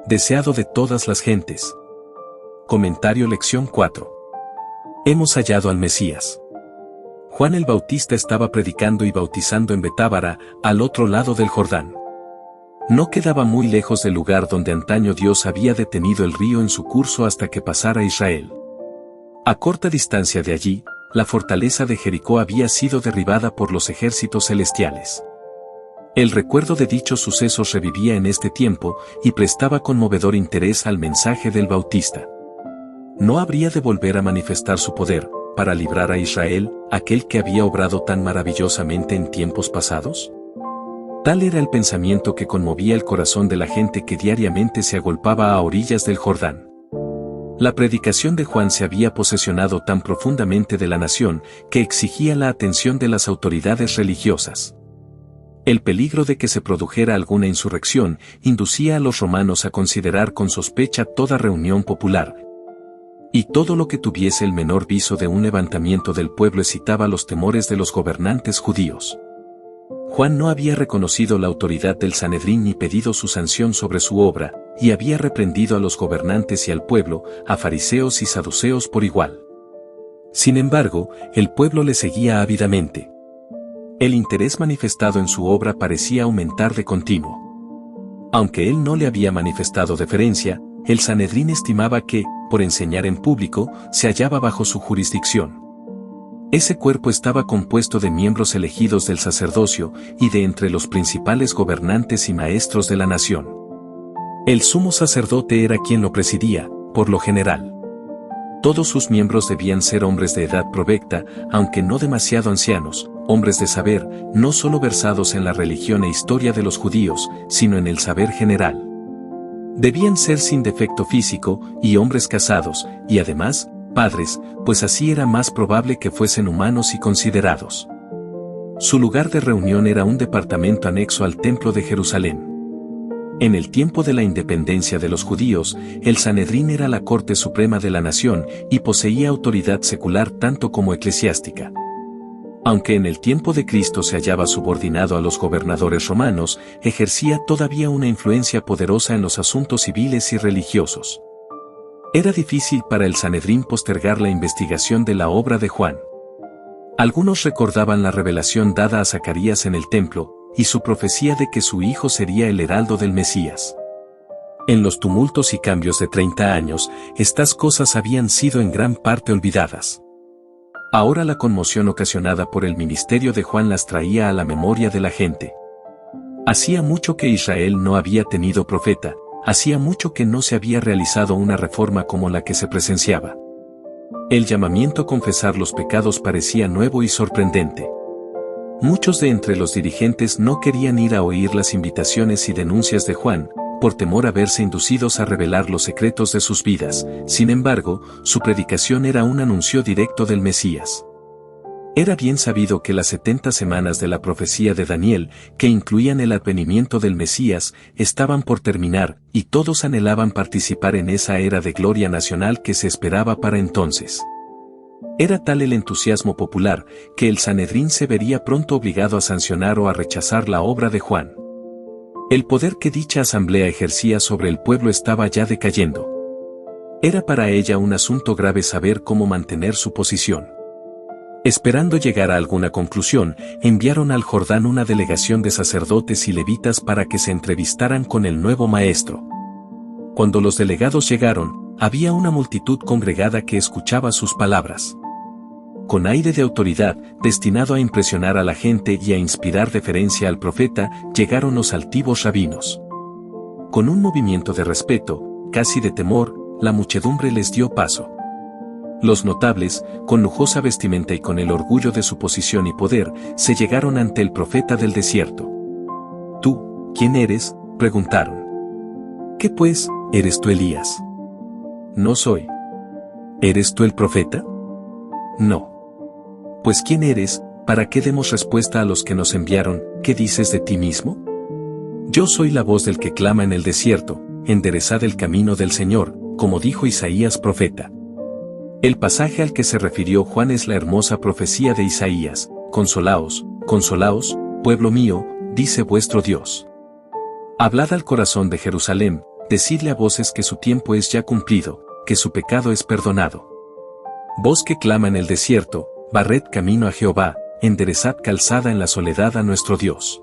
deseado de todas las gentes. Comentario lección 4. Hemos hallado al Mesías. Juan el Bautista estaba predicando y bautizando en Betábara, al otro lado del Jordán. No quedaba muy lejos del lugar donde antaño Dios había detenido el río en su curso hasta que pasara Israel. A corta distancia de allí, la fortaleza de Jericó había sido derribada por los ejércitos celestiales. El recuerdo de dichos sucesos revivía en este tiempo y prestaba conmovedor interés al mensaje del Bautista. ¿No habría de volver a manifestar su poder, para librar a Israel, aquel que había obrado tan maravillosamente en tiempos pasados? Tal era el pensamiento que conmovía el corazón de la gente que diariamente se agolpaba a orillas del Jordán. La predicación de Juan se había posesionado tan profundamente de la nación que exigía la atención de las autoridades religiosas. El peligro de que se produjera alguna insurrección inducía a los romanos a considerar con sospecha toda reunión popular, y todo lo que tuviese el menor viso de un levantamiento del pueblo excitaba los temores de los gobernantes judíos. Juan no había reconocido la autoridad del Sanedrín ni pedido su sanción sobre su obra, y había reprendido a los gobernantes y al pueblo, a fariseos y saduceos por igual. Sin embargo, el pueblo le seguía ávidamente. El interés manifestado en su obra parecía aumentar de continuo. Aunque él no le había manifestado deferencia, el Sanedrín estimaba que, por enseñar en público, se hallaba bajo su jurisdicción. Ese cuerpo estaba compuesto de miembros elegidos del sacerdocio y de entre los principales gobernantes y maestros de la nación. El sumo sacerdote era quien lo presidía, por lo general. Todos sus miembros debían ser hombres de edad provecta, aunque no demasiado ancianos, hombres de saber, no solo versados en la religión e historia de los judíos, sino en el saber general. Debían ser sin defecto físico, y hombres casados, y además, padres, pues así era más probable que fuesen humanos y considerados. Su lugar de reunión era un departamento anexo al Templo de Jerusalén. En el tiempo de la independencia de los judíos, el Sanedrín era la corte suprema de la nación y poseía autoridad secular tanto como eclesiástica. Aunque en el tiempo de Cristo se hallaba subordinado a los gobernadores romanos, ejercía todavía una influencia poderosa en los asuntos civiles y religiosos. Era difícil para el Sanedrín postergar la investigación de la obra de Juan. Algunos recordaban la revelación dada a Zacarías en el templo, y su profecía de que su hijo sería el heraldo del Mesías. En los tumultos y cambios de 30 años, estas cosas habían sido en gran parte olvidadas. Ahora la conmoción ocasionada por el ministerio de Juan las traía a la memoria de la gente. Hacía mucho que Israel no había tenido profeta, hacía mucho que no se había realizado una reforma como la que se presenciaba. El llamamiento a confesar los pecados parecía nuevo y sorprendente. Muchos de entre los dirigentes no querían ir a oír las invitaciones y denuncias de Juan, por temor a verse inducidos a revelar los secretos de sus vidas. Sin embargo, su predicación era un anuncio directo del Mesías. Era bien sabido que las 70 semanas de la profecía de Daniel, que incluían el advenimiento del Mesías, estaban por terminar, y todos anhelaban participar en esa era de gloria nacional que se esperaba para entonces. Era tal el entusiasmo popular, que el Sanedrín se vería pronto obligado a sancionar o a rechazar la obra de Juan. El poder que dicha asamblea ejercía sobre el pueblo estaba ya decayendo. Era para ella un asunto grave saber cómo mantener su posición. Esperando llegar a alguna conclusión, enviaron al Jordán una delegación de sacerdotes y levitas para que se entrevistaran con el nuevo maestro. Cuando los delegados llegaron, había una multitud congregada que escuchaba sus palabras. Con aire de autoridad, destinado a impresionar a la gente y a inspirar deferencia al profeta, llegaron los altivos rabinos. Con un movimiento de respeto, casi de temor, la muchedumbre les dio paso. Los notables, con lujosa vestimenta y con el orgullo de su posición y poder, se llegaron ante el profeta del desierto. «¿Tú, quién eres?», preguntaron. «¿Qué pues, eres tú Elías?». «No soy». «¿Eres tú el profeta?». «No». «Pues ¿quién eres, para que demos respuesta a los que nos enviaron? ¿Qué dices de ti mismo?». «Yo soy la voz del que clama en el desierto, enderezad el camino del Señor, como dijo Isaías profeta». El pasaje al que se refirió Juan es la hermosa profecía de Isaías: «Consolaos, consolaos, pueblo mío, dice vuestro Dios. Hablad al corazón de Jerusalén, decidle a voces que su tiempo es ya cumplido, que su pecado es perdonado. Voz que clama en el desierto, barred camino a Jehová, enderezad calzada en la soledad a nuestro Dios.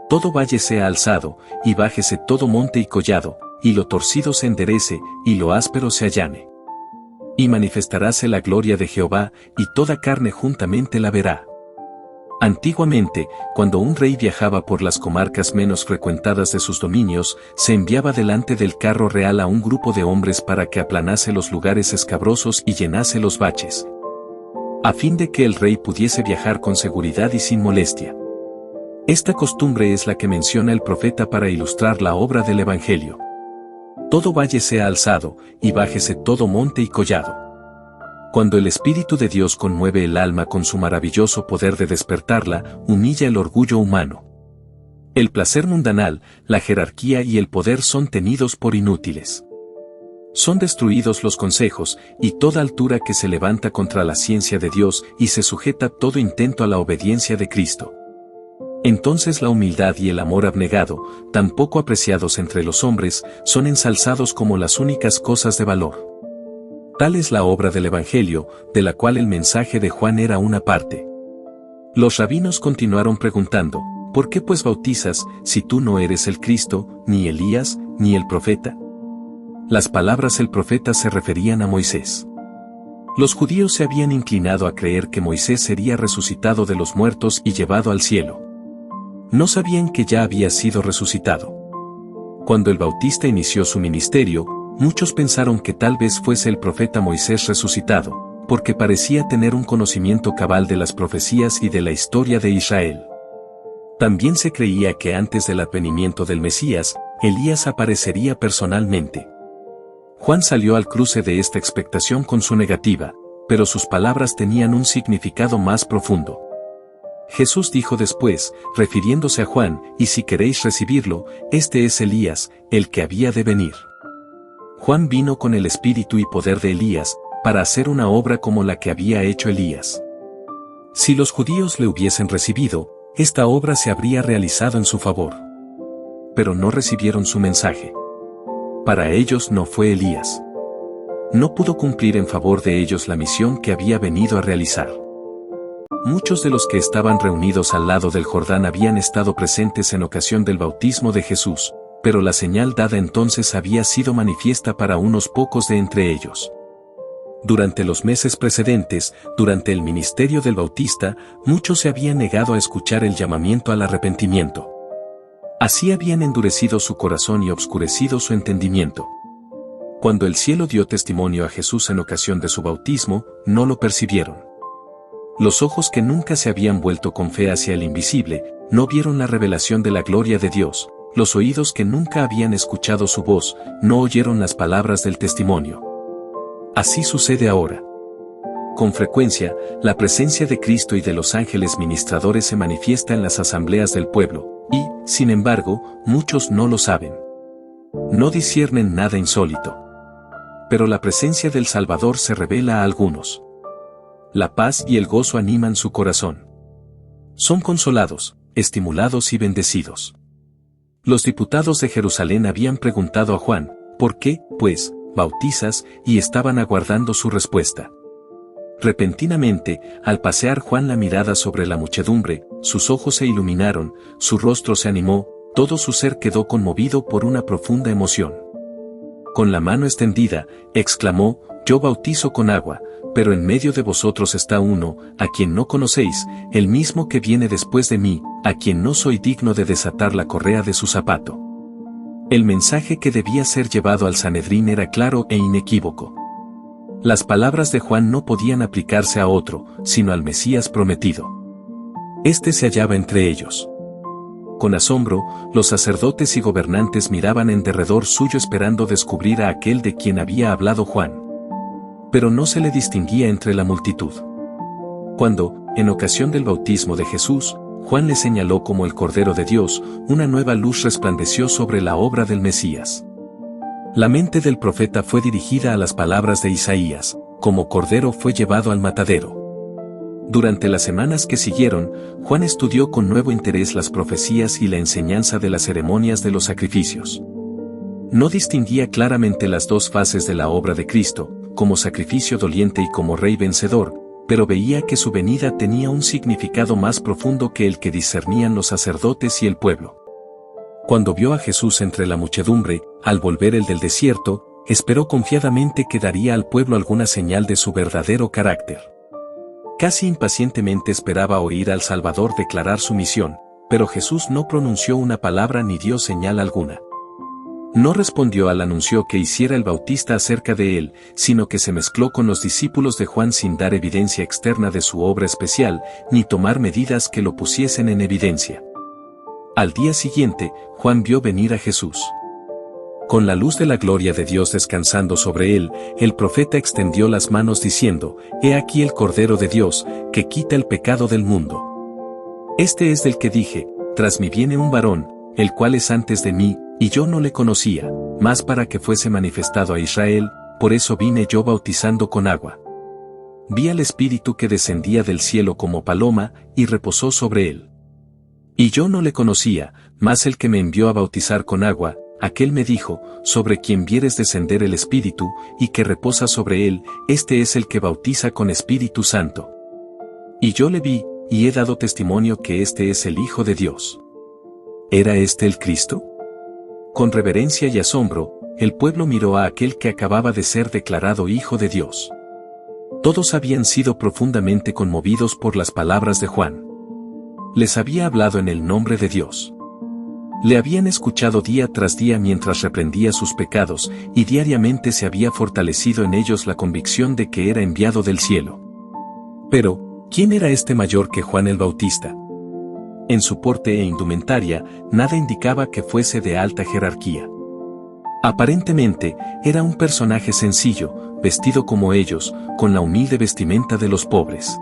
Todo valle sea alzado, y bájese todo monte y collado, y lo torcido se enderece, y lo áspero se allane. Y manifestaráse la gloria de Jehová, y toda carne juntamente la verá. Antiguamente, cuando un rey viajaba por las comarcas menos frecuentadas de sus dominios, se enviaba delante del carro real a un grupo de hombres para que aplanase los lugares escabrosos y llenase los baches, a fin de que el rey pudiese viajar con seguridad y sin molestia. Esta costumbre es la que menciona el profeta para ilustrar la obra del Evangelio. Todo valle sea alzado, y bájese todo monte y collado. Cuando el Espíritu de Dios conmueve el alma con su maravilloso poder de despertarla, humilla el orgullo humano. El placer mundanal, la jerarquía y el poder son tenidos por inútiles. Son destruidos los consejos, y toda altura que se levanta contra la ciencia de Dios y se sujeta todo intento a la obediencia de Cristo. Entonces la humildad y el amor abnegado, tan poco apreciados entre los hombres, son ensalzados como las únicas cosas de valor. Tal es la obra del Evangelio, de la cual el mensaje de Juan era una parte. Los rabinos continuaron preguntando, ¿por qué pues bautizas, si tú no eres el Cristo, ni Elías, ni el profeta? Las palabras el profeta se referían a Moisés. Los judíos se habían inclinado a creer que Moisés sería resucitado de los muertos y llevado al cielo. No sabían que ya había sido resucitado. Cuando el Bautista inició su ministerio, muchos pensaron que tal vez fuese el profeta Moisés resucitado, porque parecía tener un conocimiento cabal de las profecías y de la historia de Israel. También se creía que antes del advenimiento del Mesías, Elías aparecería personalmente. Juan salió al cruce de esta expectación con su negativa, pero sus palabras tenían un significado más profundo. Jesús dijo después, refiriéndose a Juan, y si queréis recibirlo, este es Elías, el que había de venir. Juan vino con el espíritu y poder de Elías, para hacer una obra como la que había hecho Elías. Si los judíos le hubiesen recibido, esta obra se habría realizado en su favor. Pero no recibieron su mensaje. Para ellos no fue Elías. No pudo cumplir en favor de ellos la misión que había venido a realizar. Muchos de los que estaban reunidos al lado del Jordán habían estado presentes en ocasión del bautismo de Jesús, pero la señal dada entonces había sido manifiesta para unos pocos de entre ellos. Durante los meses precedentes, durante el ministerio del Bautista, muchos se habían negado a escuchar el llamamiento al arrepentimiento. Así habían endurecido su corazón y obscurecido su entendimiento. Cuando el cielo dio testimonio a Jesús en ocasión de su bautismo, no lo percibieron. Los ojos que nunca se habían vuelto con fe hacia el invisible, no vieron la revelación de la gloria de Dios. Los oídos que nunca habían escuchado su voz, no oyeron las palabras del testimonio. Así sucede ahora. Con frecuencia, la presencia de Cristo y de los ángeles ministradores se manifiesta en las asambleas del pueblo, y, sin embargo, muchos no lo saben. No disciernen nada insólito. Pero la presencia del Salvador se revela a algunos. La paz y el gozo animan su corazón. Son consolados, estimulados y bendecidos. Los diputados de Jerusalén habían preguntado a Juan, ¿por qué, pues, bautizas? Y estaban aguardando su respuesta. Repentinamente, al pasear Juan la mirada sobre la muchedumbre, sus ojos se iluminaron, su rostro se animó, todo su ser quedó conmovido por una profunda emoción. Con la mano extendida, exclamó, yo bautizo con agua, pero en medio de vosotros está uno, a quien no conocéis, el mismo que viene después de mí, a quien no soy digno de desatar la correa de su zapato. El mensaje que debía ser llevado al Sanedrín era claro e inequívoco. Las palabras de Juan no podían aplicarse a otro, sino al Mesías prometido. Este se hallaba entre ellos. Con asombro, los sacerdotes y gobernantes miraban en derredor suyo esperando descubrir a aquel de quien había hablado Juan. Pero no se le distinguía entre la multitud. Cuando, en ocasión del bautismo de Jesús, Juan le señaló como el Cordero de Dios, una nueva luz resplandeció sobre la obra del Mesías. La mente del profeta fue dirigida a las palabras de Isaías, como cordero fue llevado al matadero. Durante las semanas que siguieron, Juan estudió con nuevo interés las profecías y la enseñanza de las ceremonias de los sacrificios. No distinguía claramente las dos fases de la obra de Cristo, como sacrificio doliente y como Rey vencedor, pero veía que su venida tenía un significado más profundo que el que discernían los sacerdotes y el pueblo. Cuando vio a Jesús entre la muchedumbre, al volver el del desierto, esperó confiadamente que daría al pueblo alguna señal de su verdadero carácter. Casi impacientemente esperaba oír al Salvador declarar su misión, pero Jesús no pronunció una palabra ni dio señal alguna. No respondió al anuncio que hiciera el Bautista acerca de él, sino que se mezcló con los discípulos de Juan sin dar evidencia externa de su obra especial, ni tomar medidas que lo pusiesen en evidencia. Al día siguiente, Juan vio venir a Jesús. Con la luz de la gloria de Dios descansando sobre él, el profeta extendió las manos diciendo: «He aquí el Cordero de Dios, que quita el pecado del mundo. Este es del que dije: tras mí viene un varón, el cual es antes de mí, y yo no le conocía, mas para que fuese manifestado a Israel, por eso vine yo bautizando con agua». Vi al Espíritu que descendía del cielo como paloma, y reposó sobre él. Y yo no le conocía, mas el que me envió a bautizar con agua, aquel me dijo: sobre quien vieres descender el Espíritu, y que reposa sobre él, este es el que bautiza con Espíritu Santo. Y yo le vi, y he dado testimonio que este es el Hijo de Dios. ¿Era este el Cristo? Con reverencia y asombro, el pueblo miró a aquel que acababa de ser declarado Hijo de Dios. Todos habían sido profundamente conmovidos por las palabras de Juan. Les había hablado en el nombre de Dios. Le habían escuchado día tras día mientras reprendía sus pecados, y diariamente se había fortalecido en ellos la convicción de que era enviado del cielo. Pero, ¿quién era este mayor que Juan el Bautista? En su porte e indumentaria, nada indicaba que fuese de alta jerarquía. Aparentemente, era un personaje sencillo, vestido como ellos, con la humilde vestimenta de los pobres.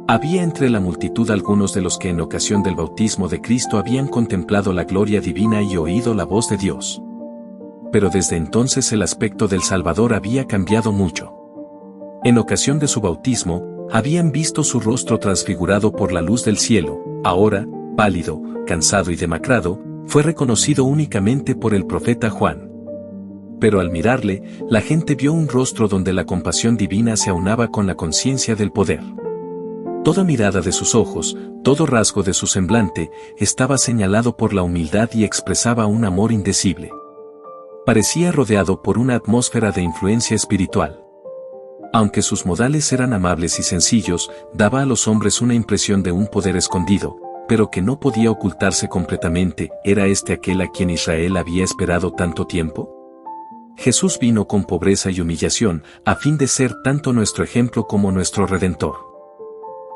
Había entre la multitud algunos de los que en ocasión del bautismo de Cristo habían contemplado la gloria divina y oído la voz de Dios. Pero desde entonces el aspecto del Salvador había cambiado mucho. En ocasión de su bautismo, habían visto su rostro transfigurado por la luz del cielo. Ahora, pálido, cansado y demacrado, fue reconocido únicamente por el profeta Juan. Pero al mirarle, la gente vio un rostro donde la compasión divina se aunaba con la conciencia del poder. Toda mirada de sus ojos, todo rasgo de su semblante, estaba señalado por la humildad y expresaba un amor indecible. Parecía rodeado por una atmósfera de influencia espiritual. Aunque sus modales eran amables y sencillos, daba a los hombres una impresión de un poder escondido, pero que no podía ocultarse completamente. ¿Era este aquel a quien Israel había esperado tanto tiempo? Jesús vino con pobreza y humillación, a fin de ser tanto nuestro ejemplo como nuestro Redentor.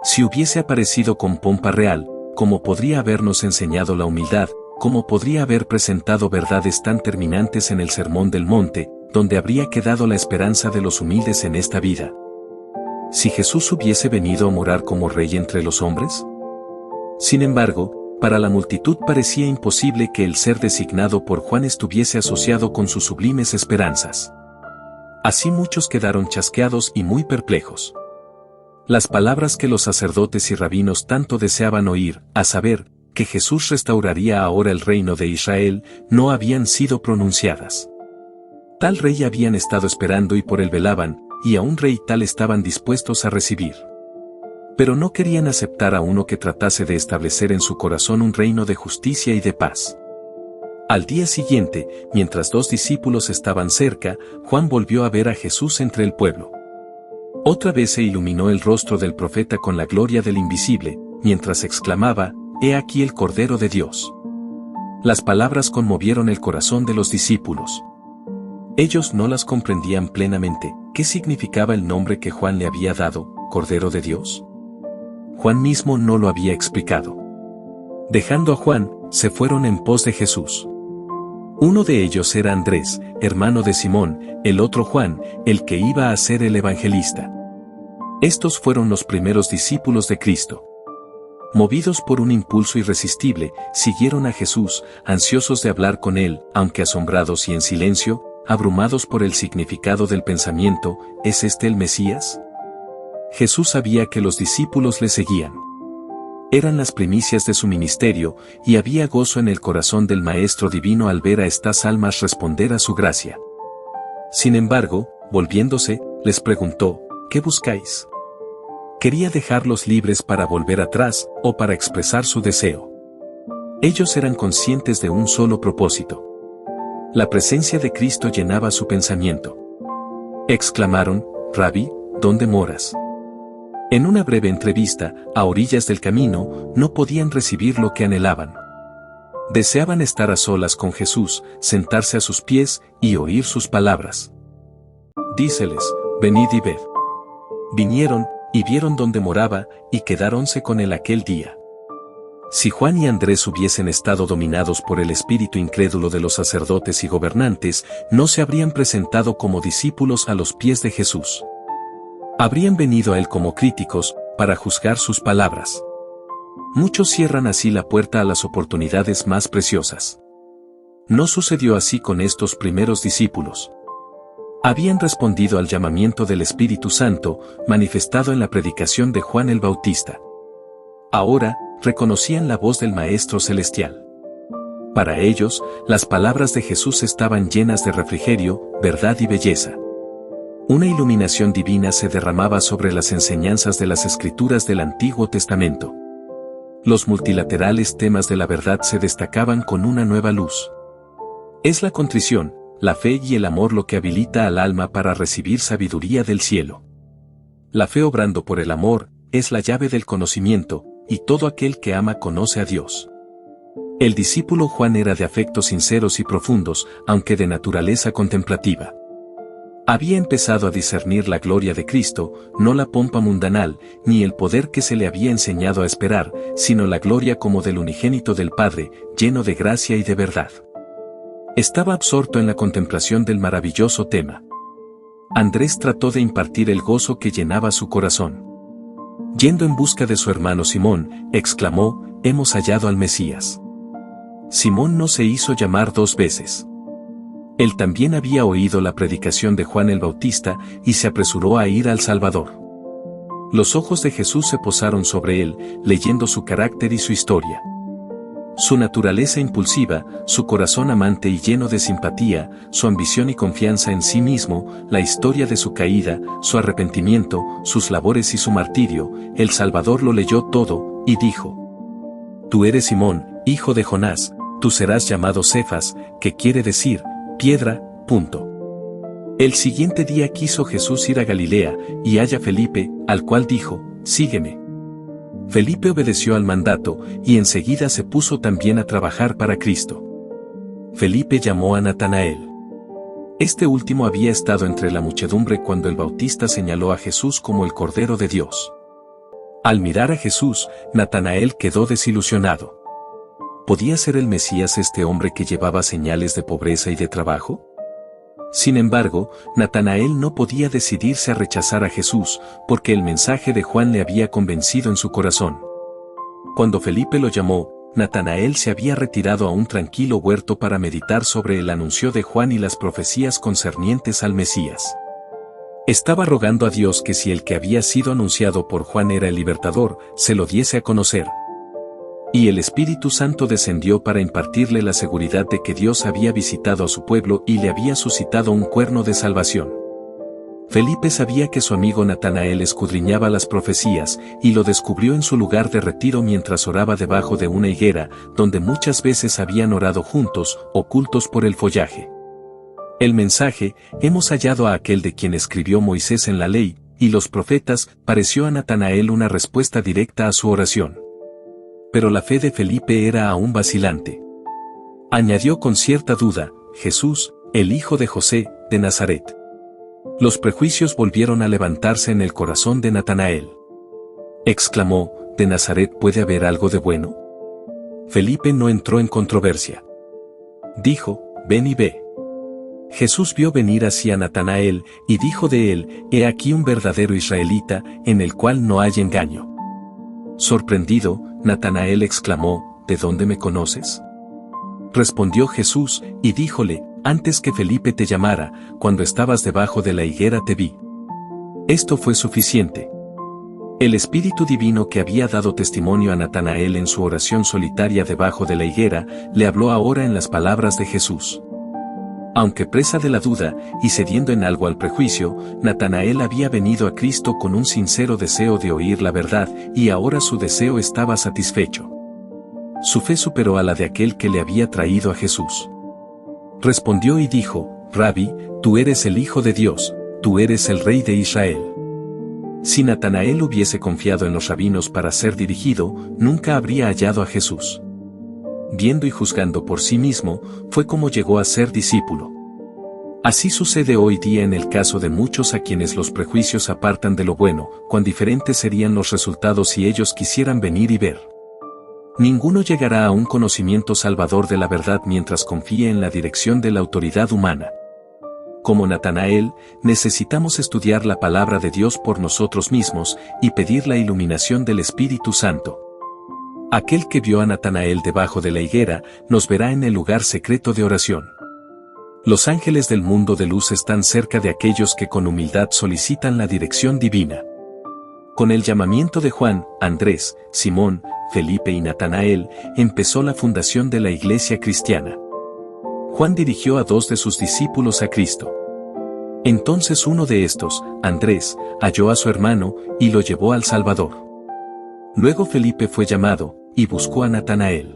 Si hubiese aparecido con pompa real, ¿cómo podría habernos enseñado la humildad? ¿Cómo podría haber presentado verdades tan terminantes en el Sermón del Monte, donde habría quedado la esperanza de los humildes en esta vida? ¿Si Jesús hubiese venido a morar como rey entre los hombres? Sin embargo, para la multitud parecía imposible que el ser designado por Juan estuviese asociado con sus sublimes esperanzas. Así muchos quedaron chasqueados y muy perplejos. Las palabras que los sacerdotes y rabinos tanto deseaban oír, a saber, que Jesús restauraría ahora el reino de Israel, no habían sido pronunciadas. Tal rey habían estado esperando y por él velaban, y a un rey tal estaban dispuestos a recibir. Pero no querían aceptar a uno que tratase de establecer en su corazón un reino de justicia y de paz. Al día siguiente, mientras dos discípulos estaban cerca, Juan volvió a ver a Jesús entre el pueblo. Otra vez se iluminó el rostro del profeta con la gloria del invisible, mientras exclamaba: «He aquí el Cordero de Dios». Las palabras conmovieron el corazón de los discípulos. Ellos no las comprendían plenamente. ¿Qué significaba el nombre que Juan le había dado, Cordero de Dios? Juan mismo no lo había explicado. Dejando a Juan, se fueron en pos de Jesús. Uno de ellos era Andrés, hermano de Simón, el otro Juan, el que iba a ser el evangelista. Estos fueron los primeros discípulos de Cristo. Movidos por un impulso irresistible, siguieron a Jesús, ansiosos de hablar con él, aunque asombrados y en silencio, abrumados por el significado del pensamiento: ¿es este el Mesías? Jesús sabía que los discípulos le seguían. Eran las primicias de su ministerio, y había gozo en el corazón del Maestro Divino al ver a estas almas responder a su gracia. Sin embargo, volviéndose, les preguntó, ¿qué buscáis? ¿Quería dejarlos libres para volver atrás, o para expresar su deseo? Ellos eran conscientes de un solo propósito. La presencia de Cristo llenaba su pensamiento. Exclamaron, Rabí, ¿dónde moras? En una breve entrevista, a orillas del camino, no podían recibir lo que anhelaban. Deseaban estar a solas con Jesús, sentarse a sus pies y oír sus palabras. Díceles, venid y ved. Vinieron, y vieron dónde moraba, y quedáronse con él aquel día. Si Juan y Andrés hubiesen estado dominados por el espíritu incrédulo de los sacerdotes y gobernantes, no se habrían presentado como discípulos a los pies de Jesús. Habrían venido a él como críticos, para juzgar sus palabras. Muchos cierran así la puerta a las oportunidades más preciosas. No sucedió así con estos primeros discípulos. Habían respondido al llamamiento del Espíritu Santo, manifestado en la predicación de Juan el Bautista. Ahora, reconocían la voz del Maestro Celestial. Para ellos, las palabras de Jesús estaban llenas de refrigerio, verdad y belleza. Una iluminación divina se derramaba sobre las enseñanzas de las Escrituras del Antiguo Testamento. Los multilaterales temas de la verdad se destacaban con una nueva luz. Es la contrición, la fe y el amor lo que habilita al alma para recibir sabiduría del cielo. La fe obrando por el amor, es la llave del conocimiento, y todo aquel que ama conoce a Dios. El discípulo Juan era de afectos sinceros y profundos, aunque de naturaleza contemplativa. Había empezado a discernir la gloria de Cristo, no la pompa mundanal, ni el poder que se le había enseñado a esperar, sino la gloria como del unigénito del Padre, lleno de gracia y de verdad. Estaba absorto en la contemplación del maravilloso tema. Andrés trató de impartir el gozo que llenaba su corazón. Yendo en busca de su hermano Simón, exclamó, hemos hallado al Mesías. Simón no se hizo llamar 2 veces. Él también había oído la predicación de Juan el Bautista y se apresuró a ir al Salvador. Los ojos de Jesús se posaron sobre él, leyendo su carácter y su historia. Su naturaleza impulsiva, su corazón amante y lleno de simpatía, su ambición y confianza en sí mismo, la historia de su caída, su arrepentimiento, sus labores y su martirio, el Salvador lo leyó todo, y dijo: Tú eres Simón, hijo de Jonás, tú serás llamado Cefas, que quiere decir, piedra. El siguiente día quiso Jesús ir a Galilea, y halla a Felipe, al cual dijo, sígueme. Felipe obedeció al mandato, y enseguida se puso también a trabajar para Cristo. Felipe llamó a Natanael. Este último había estado entre la muchedumbre cuando el Bautista señaló a Jesús como el Cordero de Dios. Al mirar a Jesús, Natanael quedó desilusionado. ¿Podía ser el Mesías este hombre que llevaba señales de pobreza y de trabajo? Sin embargo, Natanael no podía decidirse a rechazar a Jesús, porque el mensaje de Juan le había convencido en su corazón. Cuando Felipe lo llamó, Natanael se había retirado a un tranquilo huerto para meditar sobre el anuncio de Juan y las profecías concernientes al Mesías. Estaba rogando a Dios que si el que había sido anunciado por Juan era el libertador, se lo diese a conocer. Y el Espíritu Santo descendió para impartirle la seguridad de que Dios había visitado a su pueblo y le había suscitado un cuerno de salvación. Felipe sabía que su amigo Natanael escudriñaba las profecías, y lo descubrió en su lugar de retiro mientras oraba debajo de una higuera, donde muchas veces habían orado juntos, ocultos por el follaje. El mensaje, hemos hallado a aquel de quien escribió Moisés en la ley, y los profetas, pareció a Natanael una respuesta directa a su oración. Pero la fe de Felipe era aún vacilante. Añadió con cierta duda, Jesús, el hijo de José, de Nazaret. Los prejuicios volvieron a levantarse en el corazón de Natanael. Exclamó, ¿de Nazaret puede haber algo de bueno? Felipe no entró en controversia. Dijo, ven y ve. Jesús vio venir hacia Natanael, y dijo de él, he aquí un verdadero israelita, en el cual no hay engaño. Sorprendido, Natanael exclamó, ¿de dónde me conoces? Respondió Jesús, y díjole, antes que Felipe te llamara, cuando estabas debajo de la higuera te vi. Esto fue suficiente. El Espíritu Divino que había dado testimonio a Natanael en su oración solitaria debajo de la higuera, le habló ahora en las palabras de Jesús. Aunque presa de la duda, y cediendo en algo al prejuicio, Natanael había venido a Cristo con un sincero deseo de oír la verdad, y ahora su deseo estaba satisfecho. Su fe superó a la de aquel que le había traído a Jesús. Respondió y dijo: Rabí, tú eres el Hijo de Dios, tú eres el Rey de Israel. Si Natanael hubiese confiado en los rabinos para ser dirigido, nunca habría hallado a Jesús. Viendo y juzgando por sí mismo, fue como llegó a ser discípulo. Así sucede hoy día en el caso de muchos a quienes los prejuicios apartan de lo bueno, cuán diferentes serían los resultados si ellos quisieran venir y ver. Ninguno llegará a un conocimiento salvador de la verdad mientras confíe en la dirección de la autoridad humana. Como Natanael, necesitamos estudiar la palabra de Dios por nosotros mismos y pedir la iluminación del Espíritu Santo. Aquel que vio a Natanael debajo de la higuera, nos verá en el lugar secreto de oración. Los ángeles del mundo de luz están cerca de aquellos que con humildad solicitan la dirección divina. Con el llamamiento de Juan, Andrés, Simón, Felipe y Natanael, empezó la fundación de la Iglesia cristiana. Juan dirigió a 2 de sus discípulos a Cristo. Entonces uno de estos, Andrés, halló a su hermano y lo llevó al Salvador. Luego Felipe fue llamado y buscó a Natanael.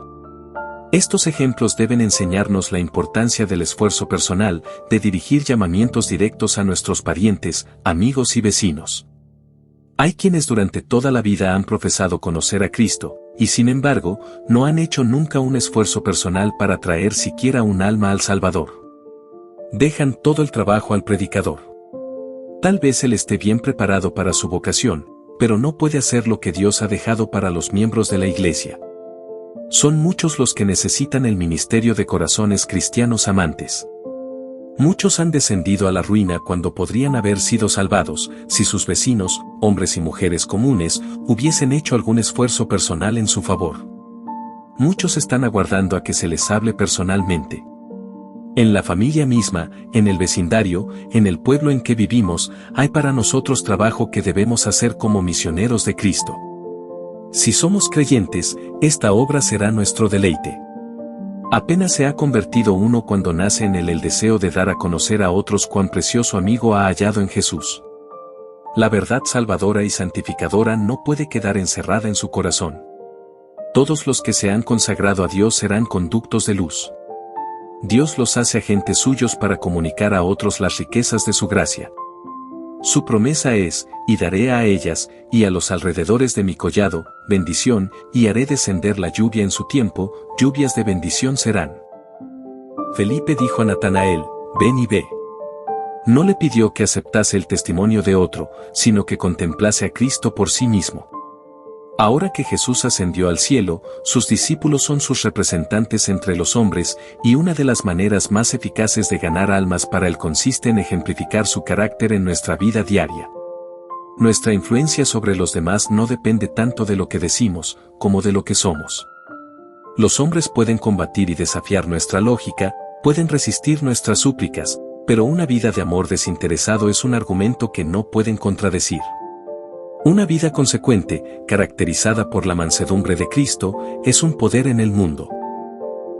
Estos ejemplos deben enseñarnos la importancia del esfuerzo personal de dirigir llamamientos directos a nuestros parientes, amigos y vecinos. Hay quienes durante toda la vida han profesado conocer a Cristo, y sin embargo, no han hecho nunca un esfuerzo personal para traer siquiera un alma al Salvador. Dejan todo el trabajo al predicador. Tal vez él esté bien preparado para su vocación, pero no puede hacer lo que Dios ha dejado para los miembros de la Iglesia. Son muchos los que necesitan el ministerio de corazones cristianos amantes. Muchos han descendido a la ruina cuando podrían haber sido salvados, si sus vecinos, hombres y mujeres comunes, hubiesen hecho algún esfuerzo personal en su favor. Muchos están aguardando a que se les hable personalmente. En la familia misma, en el vecindario, en el pueblo en que vivimos, hay para nosotros trabajo que debemos hacer como misioneros de Cristo. Si somos creyentes, esta obra será nuestro deleite. Apenas se ha convertido uno cuando nace en él el deseo de dar a conocer a otros cuán precioso amigo ha hallado en Jesús. La verdad salvadora y santificadora no puede quedar encerrada en su corazón. Todos los que se han consagrado a Dios serán conductos de luz. Dios los hace agentes suyos para comunicar a otros las riquezas de su gracia. Su promesa es: y daré a ellas, y a los alrededores de mi collado, bendición, y haré descender la lluvia en su tiempo, lluvias de bendición serán. Felipe dijo a Natanael: ven y ve. No le pidió que aceptase el testimonio de otro, sino que contemplase a Cristo por sí mismo. Ahora que Jesús ascendió al cielo, sus discípulos son sus representantes entre los hombres, y una de las maneras más eficaces de ganar almas para él consiste en ejemplificar su carácter en nuestra vida diaria. Nuestra influencia sobre los demás no depende tanto de lo que decimos, como de lo que somos. Los hombres pueden combatir y desafiar nuestra lógica, pueden resistir nuestras súplicas, pero una vida de amor desinteresado es un argumento que no pueden contradecir. Una vida consecuente, caracterizada por la mansedumbre de Cristo, es un poder en el mundo.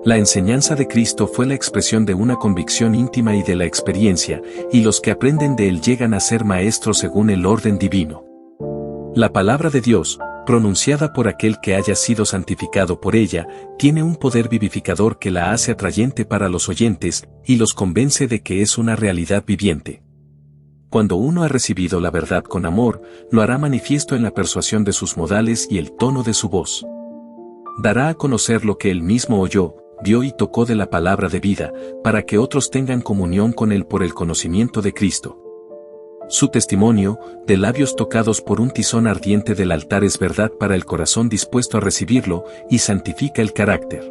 La enseñanza de Cristo fue la expresión de una convicción íntima y de la experiencia, y los que aprenden de él llegan a ser maestros según el orden divino. La palabra de Dios, pronunciada por aquel que haya sido santificado por ella, tiene un poder vivificador que la hace atrayente para los oyentes, y los convence de que es una realidad viviente. Cuando uno ha recibido la verdad con amor, lo hará manifiesto en la persuasión de sus modales y el tono de su voz. Dará a conocer lo que él mismo oyó, vio y tocó de la palabra de vida, para que otros tengan comunión con él por el conocimiento de Cristo. Su testimonio, de labios tocados por un tizón ardiente del altar, es verdad para el corazón dispuesto a recibirlo, y santifica el carácter.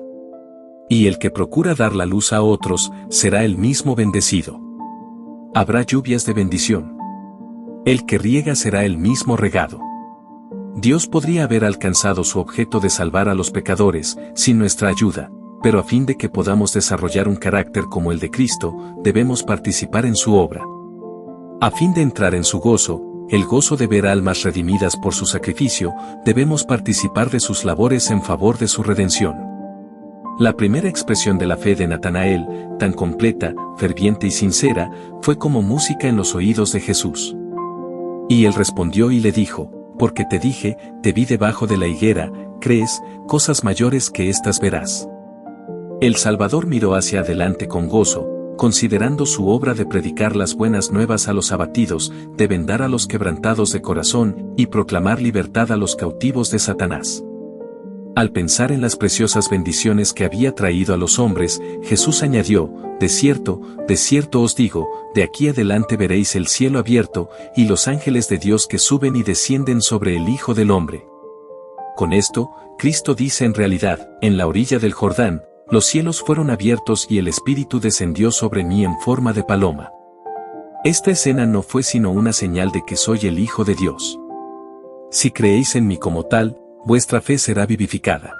Y el que procura dar la luz a otros, será él mismo bendecido. Habrá lluvias de bendición. El que riega será él mismo regado. Dios podría haber alcanzado su objeto de salvar a los pecadores, sin nuestra ayuda, pero a fin de que podamos desarrollar un carácter como el de Cristo, debemos participar en su obra. A fin de entrar en su gozo, el gozo de ver almas redimidas por su sacrificio, debemos participar de sus labores en favor de su redención. La primera expresión de la fe de Natanael, tan completa, ferviente y sincera, fue como música en los oídos de Jesús. Y él respondió y le dijo, porque te dije, te vi debajo de la higuera, ¿crees? Cosas mayores que estas verás. El Salvador miró hacia adelante con gozo, considerando su obra de predicar las buenas nuevas a los abatidos, de vendar a los quebrantados de corazón, y proclamar libertad a los cautivos de Satanás. Al pensar en las preciosas bendiciones que había traído a los hombres, Jesús añadió, de cierto os digo, de aquí adelante veréis el cielo abierto, y los ángeles de Dios que suben y descienden sobre el Hijo del Hombre. Con esto, Cristo dice en realidad, en la orilla del Jordán, los cielos fueron abiertos y el Espíritu descendió sobre mí en forma de paloma. Esta escena no fue sino una señal de que soy el Hijo de Dios. Si creéis en mí como tal, vuestra fe será vivificada.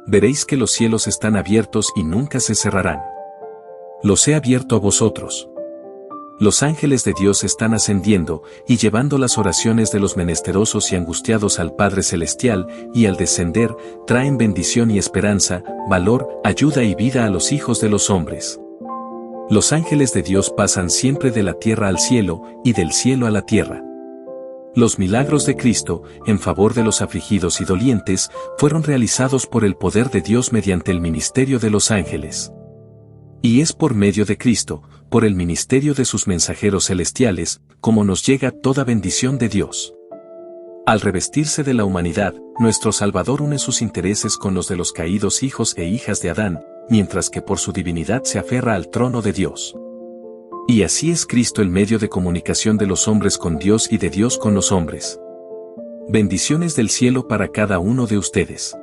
Veréis que los cielos están abiertos y nunca se cerrarán. Los he abierto a vosotros. Los ángeles de Dios están ascendiendo y llevando las oraciones de los menesterosos y angustiados al Padre Celestial, y al descender, traen bendición y esperanza, valor, ayuda y vida a los hijos de los hombres. Los ángeles de Dios pasan siempre de la tierra al cielo, y del cielo a la tierra. Los milagros de Cristo, en favor de los afligidos y dolientes, fueron realizados por el poder de Dios mediante el ministerio de los ángeles. Y es por medio de Cristo, por el ministerio de sus mensajeros celestiales, como nos llega toda bendición de Dios. Al revestirse de la humanidad, nuestro Salvador une sus intereses con los de los caídos hijos e hijas de Adán, mientras que por su divinidad se aferra al trono de Dios. Y así es Cristo el medio de comunicación de los hombres con Dios y de Dios con los hombres. Bendiciones del cielo para cada uno de ustedes.